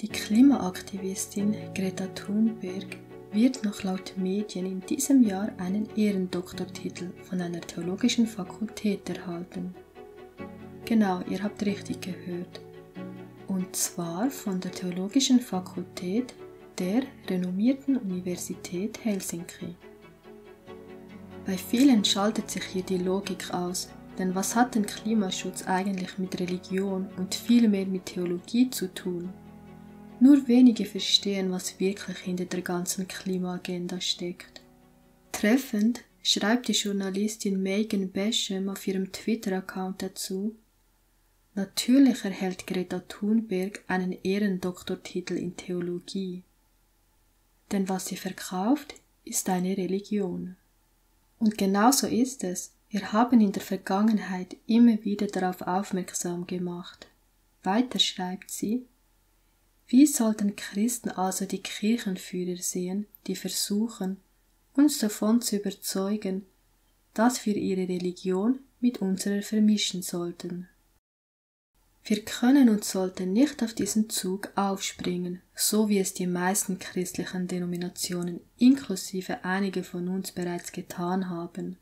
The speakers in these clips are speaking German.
Die Klimaaktivistin Greta Thunberg wird noch laut Medien in diesem Jahr einen Ehrendoktortitel von einer theologischen Fakultät erhalten. Genau, ihr habt richtig gehört. Und zwar von der Theologischen Fakultät der renommierten Universität Helsinki. Bei vielen schaltet sich hier die Logik aus, denn was hat denn Klimaschutz eigentlich mit Religion und vielmehr mit Theologie zu tun? Nur wenige verstehen, was wirklich hinter der ganzen Klimaagenda steckt. Treffend schreibt die Journalistin Megan Basham auf ihrem Twitter-Account dazu: Natürlich erhält Greta Thunberg einen Ehrendoktortitel in Theologie. Denn was sie verkauft, ist eine Religion. Und genauso ist es. Wir haben in der Vergangenheit immer wieder darauf aufmerksam gemacht. Weiter schreibt sie: Wie sollten Christen also die Kirchenführer sehen, die versuchen, uns davon zu überzeugen, dass wir ihre Religion mit unserer vermischen sollten? Wir können und sollten nicht auf diesen Zug aufspringen, so wie es die meisten christlichen Denominationen inklusive einige von uns bereits getan haben.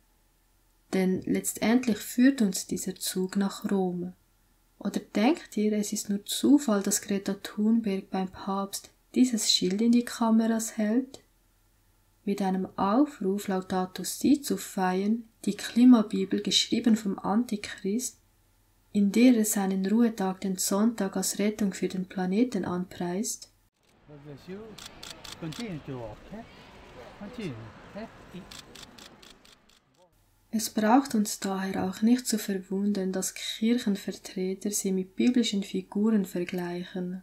Denn letztendlich führt uns dieser Zug nach Rom. Oder denkt ihr, es ist nur Zufall, dass Greta Thunberg beim Papst dieses Schild in die Kameras hält? Mit einem Aufruf, Laudato Si zu feiern, die Klimabibel geschrieben vom Antichrist, in der er seinen Ruhetag, den Sonntag, als Rettung für den Planeten anpreist. Es braucht uns daher auch nicht zu verwundern, dass Kirchenvertreter sie mit biblischen Figuren vergleichen.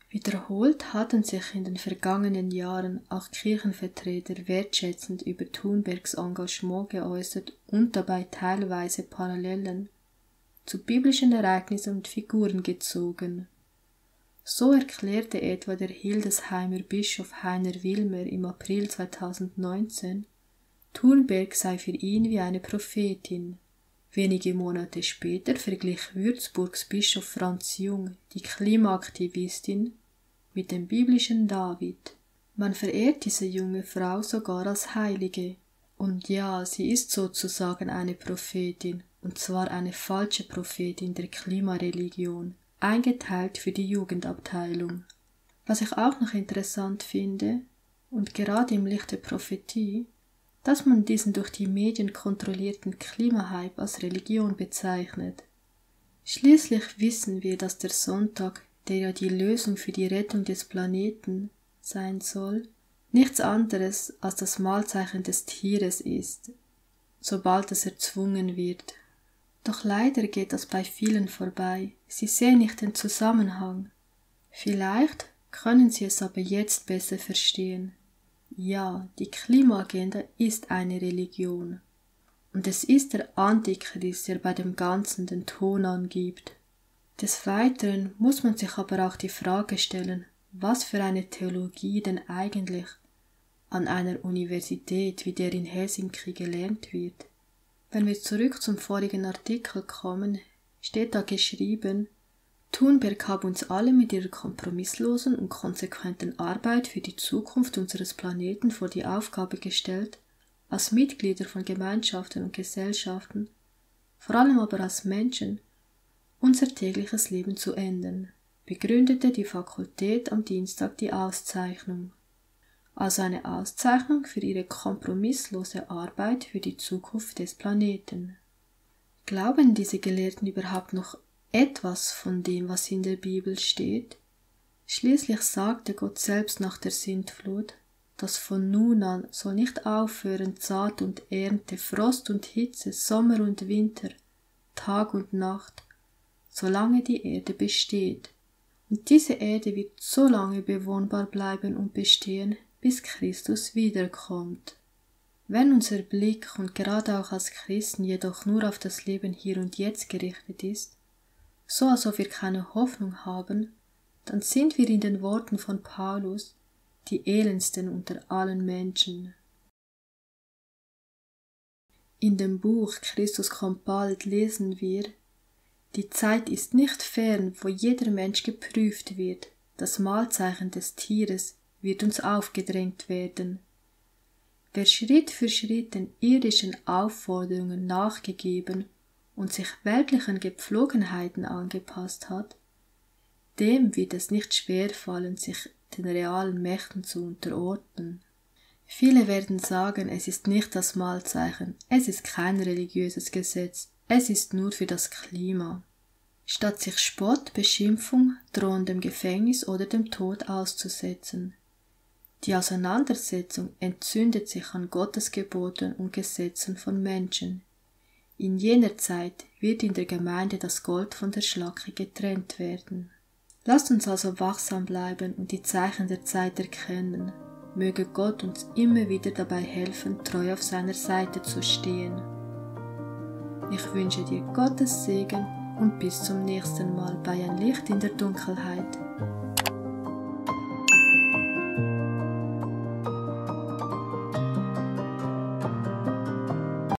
Wiederholt hatten sich in den vergangenen Jahren auch Kirchenvertreter wertschätzend über Thunbergs Engagement geäußert und dabei teilweise Parallelen zu biblischen Ereignissen und Figuren gezogen. So erklärte etwa der Hildesheimer Bischof Heiner Wilmer im April 2019, Thunberg sei für ihn wie eine Prophetin. Wenige Monate später verglich Würzburgs Bischof Franz Jung die Klimaaktivistin mit dem biblischen David. Man verehrt diese junge Frau sogar als Heilige. Und ja, sie ist sozusagen eine Prophetin, und zwar eine falsche Prophetin der Klimareligion, eingeteilt für die Jugendabteilung. Was ich auch noch interessant finde, und gerade im Licht der Prophetie, dass man diesen durch die Medien kontrollierten Klimahype als Religion bezeichnet. Schließlich wissen wir, dass der Sonntag, der ja die Lösung für die Rettung des Planeten sein soll, nichts anderes als das Mahlzeichen des Tieres ist, sobald es erzwungen wird. Doch leider geht das bei vielen vorbei. Sie sehen nicht den Zusammenhang. Vielleicht können sie es aber jetzt besser verstehen. Ja, die Klimaagenda ist eine Religion. Und es ist der Antichrist, der bei dem Ganzen den Ton angibt. Des Weiteren muss man sich aber auch die Frage stellen, was für eine Theologie denn eigentlich an einer Universität wie der in Helsinki gelernt wird. Wenn wir zurück zum vorigen Artikel kommen, steht da geschrieben: Thunberg habe uns alle mit ihrer kompromisslosen und konsequenten Arbeit für die Zukunft unseres Planeten vor die Aufgabe gestellt, als Mitglieder von Gemeinschaften und Gesellschaften, vor allem aber als Menschen, unser tägliches Leben zu ändern, begründete die Fakultät am Dienstag die Auszeichnung. Also eine Auszeichnung für ihre kompromisslose Arbeit für die Zukunft des Planeten. Glauben diese Gelehrten überhaupt noch etwas von dem, was in der Bibel steht? Schließlich sagte Gott selbst nach der Sintflut, dass von nun an soll nicht aufhören Saat und Ernte, Frost und Hitze, Sommer und Winter, Tag und Nacht, solange die Erde besteht. Und diese Erde wird so lange bewohnbar bleiben und bestehen, bis Christus wiederkommt. Wenn unser Blick und gerade auch als Christen jedoch nur auf das Leben hier und jetzt gerichtet ist, so als ob wir keine Hoffnung haben, dann sind wir in den Worten von Paulus die elendsten unter allen Menschen. In dem Buch Christus kommt bald lesen wir: Die Zeit ist nicht fern, wo jeder Mensch geprüft wird, das Mahlzeichen des Tieres, wird uns aufgedrängt werden. Wer Schritt für Schritt den irdischen Aufforderungen nachgegeben und sich weltlichen Gepflogenheiten angepasst hat, dem wird es nicht schwerfallen, sich den realen Mächten zu unterordnen. Viele werden sagen, es ist nicht das Mahlzeichen, es ist kein religiöses Gesetz, es ist nur für das Klima. Statt sich Spott, Beschimpfung, drohendem Gefängnis oder dem Tod auszusetzen. Die Auseinandersetzung entzündet sich an Gottes Geboten und Gesetzen von Menschen. In jener Zeit wird in der Gemeinde das Gold von der Schlacke getrennt werden. Lasst uns also wachsam bleiben und die Zeichen der Zeit erkennen. Möge Gott uns immer wieder dabei helfen, treu auf seiner Seite zu stehen. Ich wünsche dir Gottes Segen und bis zum nächsten Mal bei Ein Licht in der Dunkelheit.